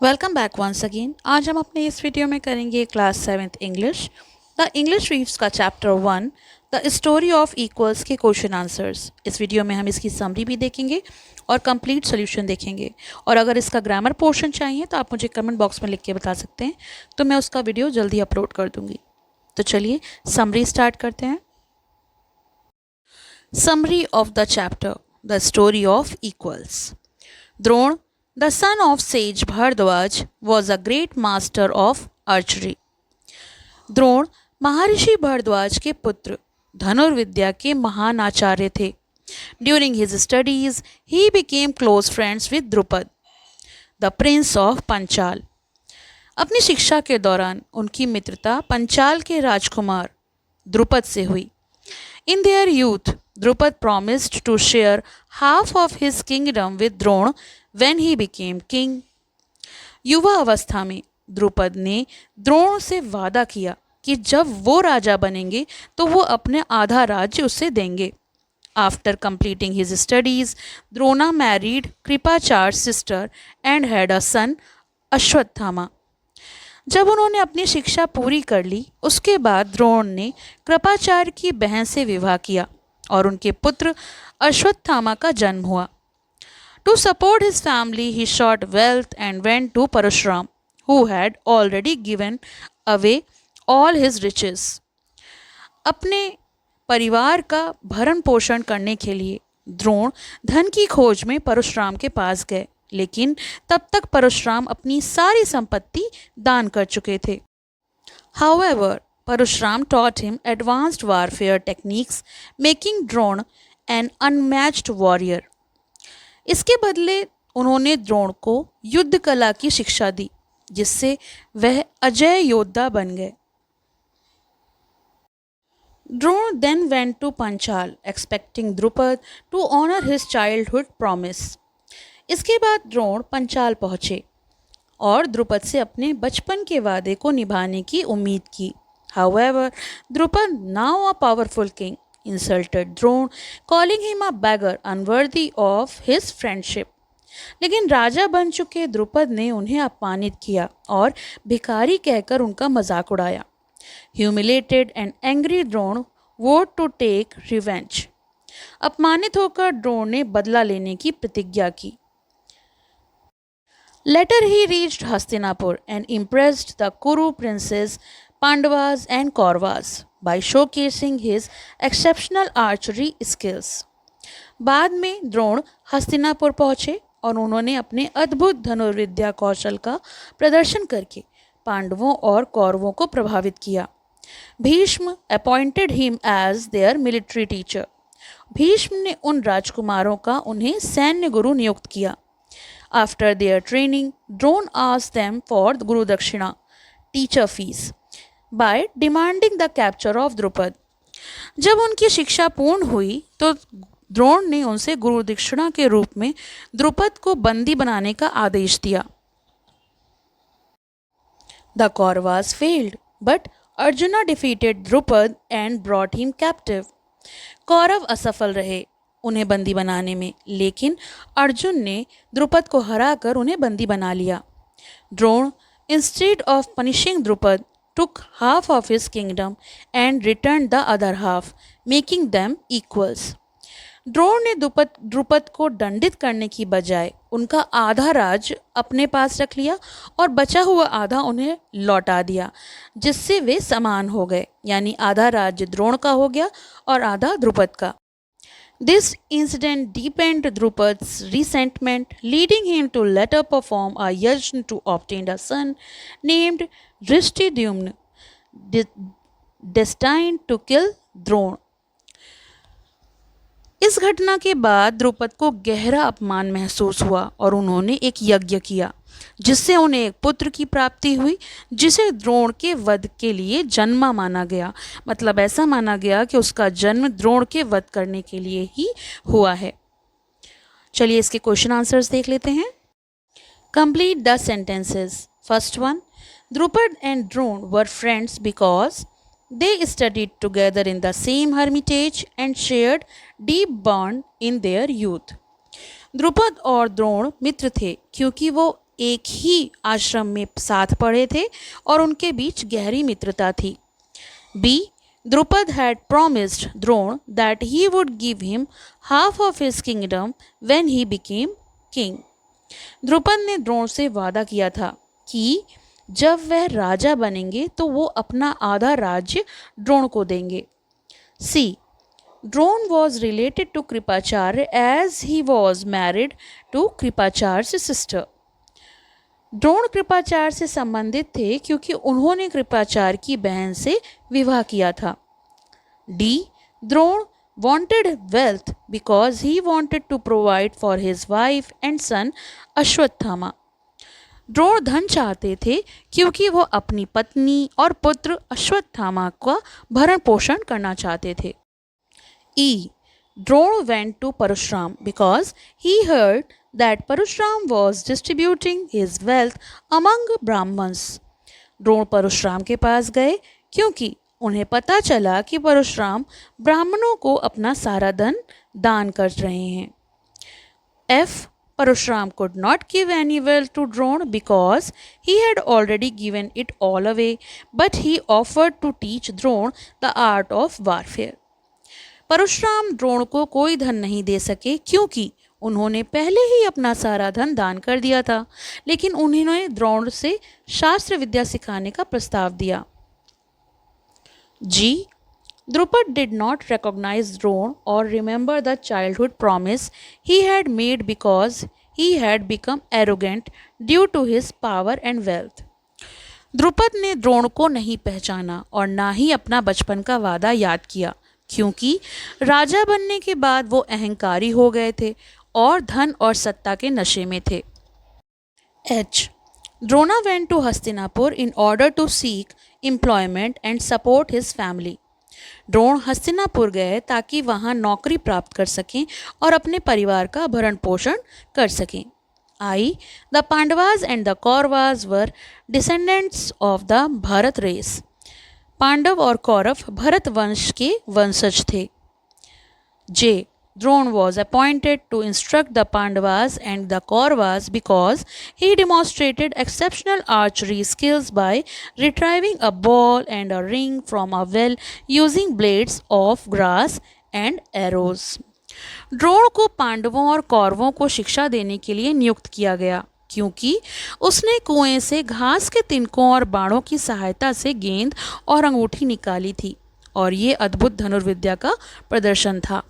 Welcome back once again. आज हम अपने इस वीडियो में करेंगे class 7th English the English reeves का chapter 1 the story of equals के क्वेश्चन आंसर्स। इस वीडियो में हम इसकी समरी भी देखेंगे और कंप्लीट सोल्यूशन देखेंगे। और अगर इसका ग्रामर पोर्शन चाहिए तो आप मुझे कमेंट बॉक्स में लिख के बता सकते हैं, तो मैं उसका वीडियो जल्दी अपलोड कर दूंगी। तो चलिए समरी स्टार्ट करते हैं। Summary of the chapter the story of equals. Drona, the son of sage Bhardwaj, was a great master of archery. Drona Maharishi Bharadwaj के पुत्र धनुर्विद्या के महान आचार्य थे। During his studies, he became close friends with Drupad, the prince of Panchal. अपनी शिक्षा के दौरान उनकी मित्रता पंचाल के राजकुमार द्रुपद से हुई। In their youth, Drupad promised to share half of his kingdom with Drona when he became king. युवा अवस्था में द्रुपद ने द्रोण से वादा किया कि जब वो राजा बनेंगे तो वो अपने आधा राज्य उसे देंगे। After completing his studies, Drona married Kripachar's sister and had a son, Ashwatthama. जब उन्होंने अपनी शिक्षा पूरी कर ली, उसके बाद द्रोण ने कृपाचार्य की बहन से विवाह किया और उनके पुत्र अश्वत्थामा का जन्म हुआ। To support his family he sought wealth and went to Parshuram who had already given away all his riches. अपने परिवार का भरण पोषण करने के लिए द्रोण धन की खोज में परशुराम के पास गए, लेकिन तब तक परशुराम अपनी सारी संपत्ति दान कर चुके थे। However, Parashuram taught him advanced warfare techniques, making Drona an unmatched warrior. इसके बदले उन्होंने द्रोण को युद्ध कला की शिक्षा दी, जिससे वह अजय योद्धा बन गए। Drona then went to Panchal, expecting Drupad to honor his childhood promise. इसके बाद द्रोण पंचाल पहुँचे और द्रुपद से अपने बचपन के वादे को निभाने की उम्मीद की। However, Drupad, now a powerful king, insulted Drona, calling him a beggar unworthy of his friendship. लेकिन राजा बन चुके द्रुपद ने उन्हें अपमानित किया और भिखारी कहकर उनका मजाक उड़ाया। Humiliated and angry Drona vowed to take revenge. अपमानित होकर द्रोण ने बदला लेने की प्रतिज्ञा की। Later he reached Hastinapur and impressed the Kuru princes Pandavas and Kauravas by showcasing his exceptional archery skills. बाद में द्रोण हस्तिनापुर पहुंचे और उन्होंने अपने अद्भुत धनुर्विद्या कौशल का प्रदर्शन करके पांडवों और कौरवों को प्रभावित किया। Bhishma appointed him as their military teacher. Bhishma ने उन राजकुमारों का उन्हें सैन्य गुरु नियुक्त किया। After their training, Drona asked them for the Guru Dakshina, teacher fees, by demanding the capture of Drupad. जब उनकी शिक्षा पूर्ण हुई तो द्रोण ने उनसे गुरु दक्षिणा के रूप में द्रुपद को बंदी बनाने का आदेश दिया। The Kauravas failed, but Arjuna defeated Drupad and brought him captive. Kaurava असफल रहे उन्हें बंदी बनाने में, लेकिन अर्जुन ने द्रुपद को हराकर उन्हें बंदी बना लिया। Drona, instead of punishing Drupad, took half of his kingdom and returned the other half, making them equals. Drona ने द्रुपद को दंडित करने की बजाय उनका आधा राज्य अपने पास रख लिया और बचा हुआ आधा उन्हें लौटा दिया, जिससे वे समान हो गए, यानी आधा राज्य द्रोण का हो गया और आधा द्रुपद का। This incident deepened Drupad's resentment, leading him to later perform a yajna to obtain a son named Dhriഷ്ടद्युम्न, destined to kill Drona. इस घटना के बाद द्रुपद को गहरा अपमान महसूस हुआ और उन्होंने एक यज्ञ किया, जिससे उन्हें एक पुत्र की प्राप्ति हुई, जिसे द्रोण के वध के लिए जन्मा माना गया। मतलब ऐसा माना गया कि उसका जन्म द्रोण के वध करने के लिए ही हुआ है। चलिए इसके क्वेश्चन आंसर्स देख लेते हैं। Complete the sentences. First one, Drupad and Drona were friends because they studied together in the same hermitage and shared deep bond in their youth. Drupad और द्रोण मित्र थे क्योंकि वो एक ही आश्रम में साथ पढ़े थे और उनके बीच गहरी मित्रता थी। B. Drupad had promised Drona that he would give him half of his kingdom when he became king. Drupad ने द्रोण से वादा किया था कि जब वह राजा बनेंगे तो वो अपना आधा राज्य द्रोण को देंगे। सी. Drona was related to Kripacharya as he was married to Kripacharya's sister. Drona Kripacharya से संबंधित थे क्योंकि उन्होंने कृपाचार्य की बहन से विवाह किया था। D. Drona wanted wealth because he wanted to provide for his wife and son Ashwatthama. Drona धन चाहते थे क्योंकि वो अपनी पत्नी और पुत्र अश्वत्थामा का भरण पोषण करना चाहते थे। ई. Drona went to Parashuram because he heard that Parashuram was distributing his wealth among Brahmins. Drona Parshuram के पास गए क्योंकि उन्हें पता चला कि परशुराम ब्राह्मणों को अपना सारा धन दान कर रहे हैं। F. Parashuram could not give any wealth to Drona because he had already given it all away, but he offered to teach Drona the art of warfare. Parshuram Drona को कोई धन नहीं दे सके क्योंकि उन्होंने पहले ही अपना सारा धन दान कर दिया था, लेकिन उन्होंने द्रोण से शास्त्र विद्या सिखाने का प्रस्ताव दिया। जी. Drupad did not recognize Drona or remember the childhood promise he had made because he had become arrogant due to his power and wealth. Drupad ने द्रोण को नहीं पहचाना और ना ही अपना बचपन का वादा याद किया क्योंकि राजा बनने के बाद वो अहंकारी हो गए थे और धन और सत्ता के नशे में थे। H. Drona went to Hastinapur in order to seek employment and support his family. Drona Hastinapur गए ताकि वहाँ नौकरी प्राप्त कर सकें और अपने परिवार का भरण पोषण कर सकें। I. The Pandavas and the Kauravas were descendants of the Bharat race. Pandav और कौरव भरत वंश के वंशज थे। J. Drona was appointed to instruct the Pandavas and the Kauravas because he demonstrated exceptional archery skills by retrieving a ball and a ring from a well using blades of grass and arrows. Drona को पांडवों और कौरवों को शिक्षा देने के लिए नियुक्त किया गया क्योंकि उसने कुएं से घास के तिनकों और बाणों की सहायता से गेंद और अंगूठी निकाली थी और ये अद्भुत धनुर्विद्या का प्रदर्शन था।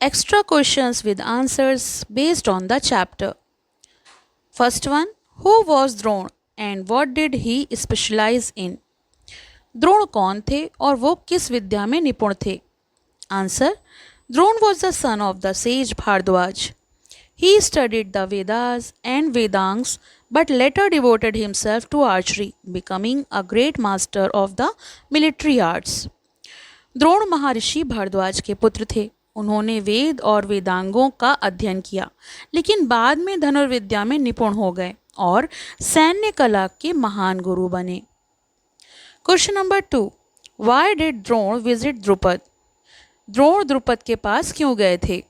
Extra questions with answers based on the chapter. First one, who was Drona and what did he specialize in? Drona कौन थे और वो किस विद्या में निपुण थे? Answer. Drona was the son of the sage Bhardwaj. He studied the Vedas and Vedangas but later devoted himself to archery, becoming a great master of the military arts. Drona महर्षि भारद्वाज के पुत्र थे। उन्होंने वेद और वेदांगों का अध्ययन किया लेकिन बाद में धनुर्विद्या में निपुण हो गए और सैन्य कला के महान गुरु बने। Question number 2, why did Drona visit Drupad? Drona Drupad के पास क्यों गए थे?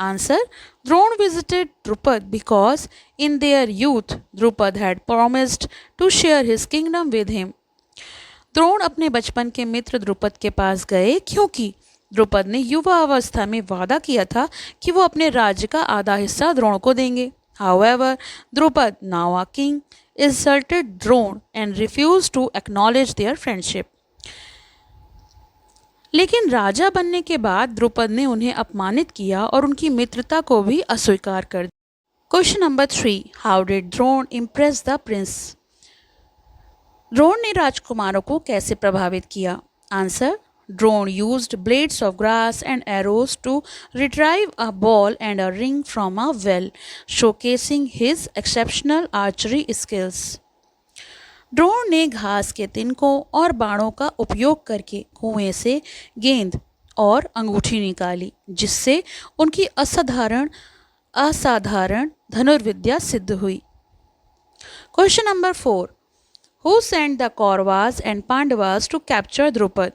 Answer. Drona visited Drupad because in their youth Drupad had promised to share his kingdom with him. Drona अपने बचपन के मित्र द्रुपद के पास गए क्योंकि द्रुपद ने युवा अवस्था में वादा किया था कि वो अपने राज्य का आधा हिस्सा द्रोण को देंगे. However, Drupad, now a king, insulted Drona and refused to acknowledge their friendship. लेकिन राजा बनने के बाद द्रुपद ने उन्हें अपमानित किया और उनकी मित्रता को भी अस्वीकार कर दिया. Question number 3, how did Drona impress the prince? Drona ने राजकुमारों को कैसे प्रभावित किया? Answer. Drona used blades of grass and arrows to retrieve a ball and a ring from a well, showcasing his exceptional archery skills. Drona ने घास के तिनकों और बाणों का उपयोग करके कुएं से गेंद और अंगूठी निकाली जिससे उनकी असाधारण धनुर्विद्या सिद्ध हुई. Question number 4, Who sent the Kauravas and Pandavas to capture Drupad?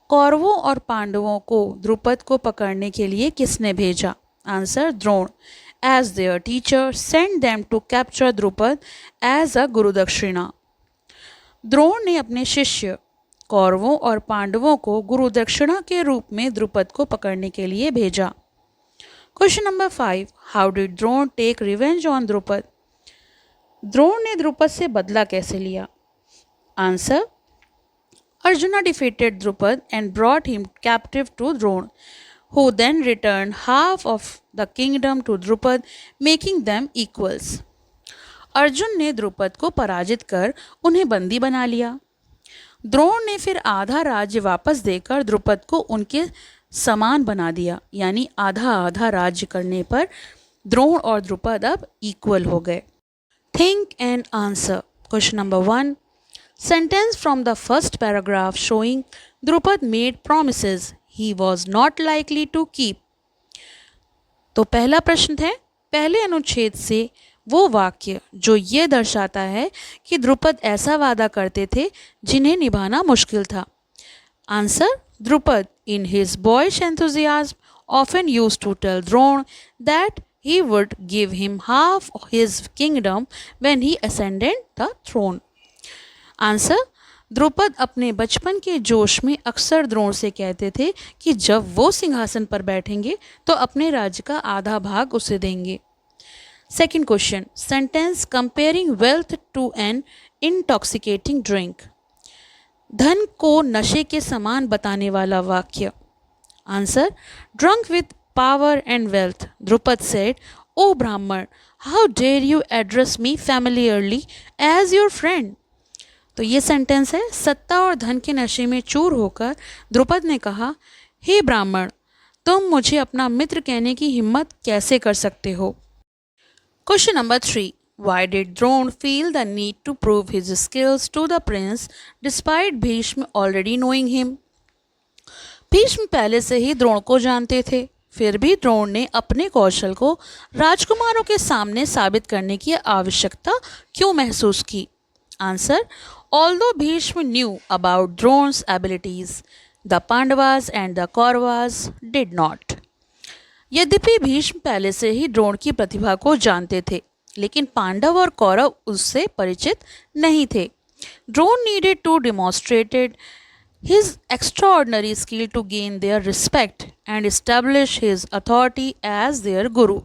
कौरवों और पांडवों को द्रुपद को पकड़ने के लिए किसने भेजा? Answer. Drona. as their teacher, sent them to capture Drupad as a Gurudakshina. Drona ने अपने शिष्य कौरवों और पांडवों को गुरु दक्षिणा के रूप में द्रुपद को पकड़ने के लिए भेजा. Question number 5. How did Drona take revenge on Drupad? Drona ने द्रुपद से बदला कैसे लिया? Answer. Arjuna defeated Drupad and brought him captive to Drona, who then returned half of the kingdom to Drupad, making them equals. Arjun ने द्रुपद को पराजित कर उन्हें बंदी बना लिया. द्रोण ने फिर आधा राज्य वापस देकर द्रुपद को उनके समान बना दिया, यानी आधा आधा राज्य करने पर द्रोण और द्रुपद अब इक्वल हो गए. Think and answer. Question number 1. Sentence from the first paragraph showing Drupad made promises he was not likely to keep. तो पहला प्रश्न है, पहले अनुच्छेद से वो वाक्य जो ये दर्शाता है कि द्रुपद ऐसा वादा करते थे जिन्हें निभाना मुश्किल था. Answer. Drupad in his boyish enthusiasm often used to tell Drona that he would give him half his kingdom when he ascended the throne. Answer. Drupad अपने बचपन के जोश में अक्सर द्रोण से कहते थे कि जब वो सिंहासन पर बैठेंगे तो अपने राज्य का आधा भाग उसे देंगे. Second question. Sentence comparing wealth to an intoxicating drink. धन को नशे के समान बताने वाला वाक्य. Answer. Drunk with power and wealth, Drupad said, O Brahmin, how dare you address me familiarly as your friend. तो ये सेंटेंस है. सत्ता और धन के नशे में चूर होकर द्रुपद ने कहा, हे ब्राह्मण, तुम मुझे अपना मित्र कहने की हिम्मत कैसे कर सकते हो. Question number 3. Why did Drona feel the need to prove his skills to the prince despite Bhishma already knowing him. Bhishma पहले से ही द्रोण को जानते थे, फिर भी द्रोण ने अपने कौशल को राजकुमारों के सामने साबित करने की आवश्यकता क्यों महसूस की. Answer. Although Bhishma knew about Drona's abilities, the Pandavas and the Kauravas did not. यद्यपि भीष्म पहले से ही द्रोण की प्रतिभा को जानते थे, लेकिन पांडव और कौरव उससे परिचित नहीं थे. Drona needed to demonstrate his extraordinary skill to gain their respect and establish his authority as their guru.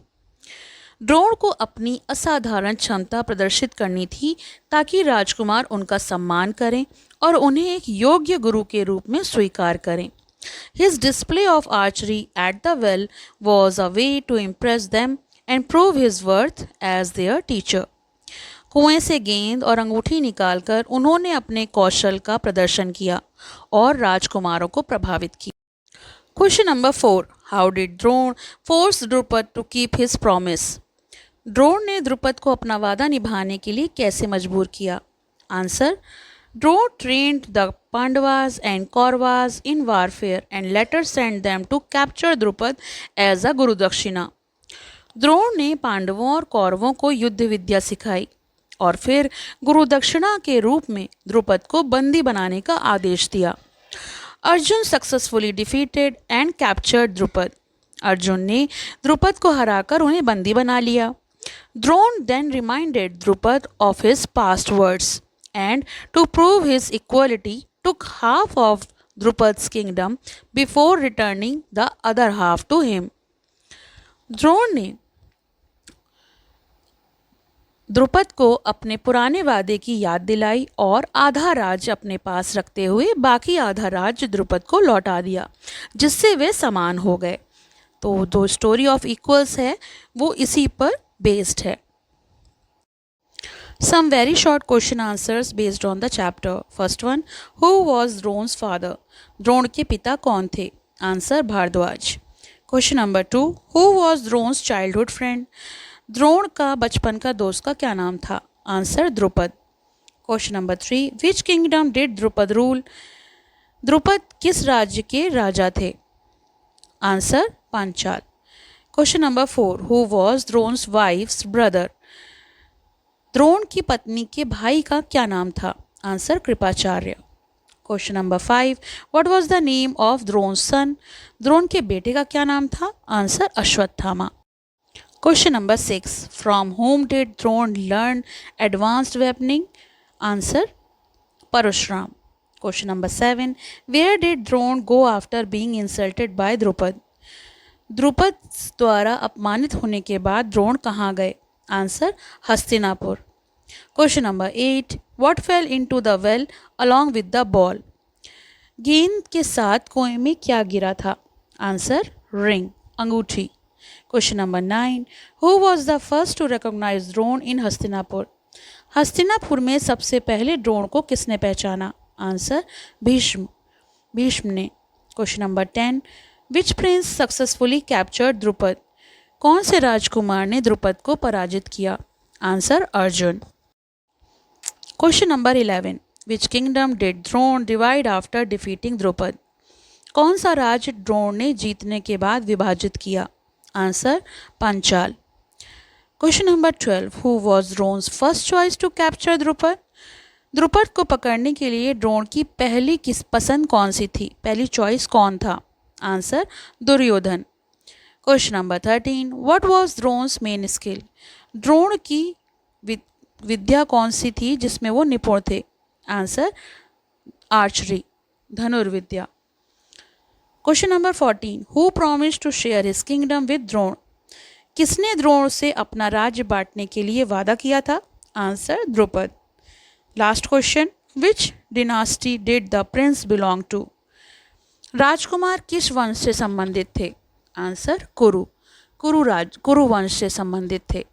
Drona को अपनी असाधारण क्षमता प्रदर्शित करनी थी ताकि राजकुमार उनका सम्मान करें और उन्हें एक योग्य गुरु के रूप में स्वीकार करें. His display of archery at the well was a way to impress them and prove his worth as their teacher. कुएं से गेंद और अंगूठी निकालकर उन्होंने अपने कौशल का प्रदर्शन किया और राजकुमारों को प्रभावित किया. Question number 4. How did Drona force Drupad to keep his promise. Drona ने द्रुपद को अपना वादा निभाने के लिए कैसे मजबूर किया. Answer. Drona trained the Pandavas and Kauravas in warfare and later send them to capture Drupad as a gurudakshina. Drona ने पांडवों और कौरवों को युद्ध विद्या सिखाई और फिर गुरुदक्षिणा के रूप में द्रुपद को बंदी बनाने का आदेश दिया. Arjun successfully defeated and captured Drupad. Arjun ने द्रुपद को हराकर उन्हें बंदी बना लिया. Drona then reminded Drupad of his past words and to prove his equality took half of Drupad's kingdom before returning the other half to him. Drona ने द्रुपद को अपने पुराने वादे की याद दिलाई और आधा राज्य अपने पास रखते हुए बाकी आधा राज्य द्रुपद को लौटा दिया, जिससे वे समान हो गए. तो जो स्टोरी ऑफ इक्वल्स है वो इसी पर बेस्ड है. Some very short question answers based on the chapter. First one, who was Drona's father? Drona के पिता कौन थे? Answer. Bhardwaj. Question number 2, who was Drona's childhood friend? Drona का बचपन का दोस्त का क्या नाम था? Answer. Drupad. Question number 3, which kingdom did Drupad rule? Drupad किस राज्य के राजा थे? Answer. Panchal. Question number 4, who was Drona's wife's brother? Drona की पत्नी के भाई का क्या नाम था? Answer. Kripacharya. Question number 5, what was the name of Drona's son? Drona के बेटे का क्या नाम था? Answer. Ashwatthama. Question number 6. From whom did Drone learn advanced weaponing? Answer, Parashram. Question number 7. Where did Drone go after being insulted by Drupad? Drupad द्वारा अपमानित होने के बाद द्रोण कहाँ गए? Answer, Hastinapur. Question number 8. What fell into the well along with the ball? गेंद के साथ कुएं में क्या गिरा था? आंसर, रिंग, अंगूठी. Question number 9. Who was the first to recognise Drona in Hastinapur? Hastinapur में सबसे पहले ड्रोन को किसने पहचाना? आंसर, भीष्म ने. Question number 10. Which prince successfully captured Drupad? कौन से राजकुमार ने द्रुपद को पराजित किया? Answer, Arjun. Question number 11. Which kingdom did Drona divide after defeating Drupad? कौन सा राज्य द्रोण ने जीतने के बाद विभाजित किया? Answer, Panchal. Question number 12. Who was Drona's first choice to capture Drupad? Drupad को पकड़ने के लिए द्रोण की पहली किस पसंद कौन सी थी? पहली चॉइस कौन था? Answer, Duryodhan. Question number 13. What was Drona's main skill? Drona की विद्या कौन सी थी जिसमें वो निपुण थे? आंसर, आर्चरी, धनुर्विद्या. Question number 14. Who promised to share his kingdom with Drona? किसने द्रोण से अपना राज्य बांटने के लिए वादा किया था? Answer, Drupad. Last question. Which dynasty did the prince belong to? राजकुमार किस वंश से संबंधित थे? आंसर, कुरु वंश से संबंधित थे.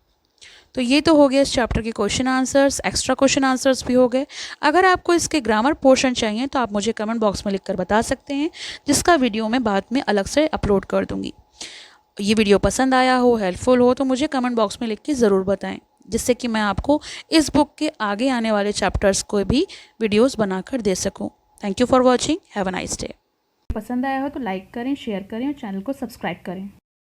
तो ये तो हो गया इस चैप्टर के question answers. Extra question answers भी हो गए. अगर आपको इसके ग्रामर पोर्शन चाहिए तो आप मुझे कमेंट बॉक्स में लिखकर बता सकते हैं, जिसका वीडियो मैं बाद में अलग से अपलोड कर दूँगी. ये वीडियो पसंद आया हो, हेल्पफुल हो, तो मुझे कमेंट बॉक्स में लिख के ज़रूर बताएं, जिससे कि मैं आपको इस बुक के आगे आने वाले चैप्टर्स को भी वीडियोस बनाकर दे सकूं. Thank you for watching. Have a nice day. पसंद आया हो तो लाइक करें, शेयर करें और चैनल को सब्सक्राइब करें.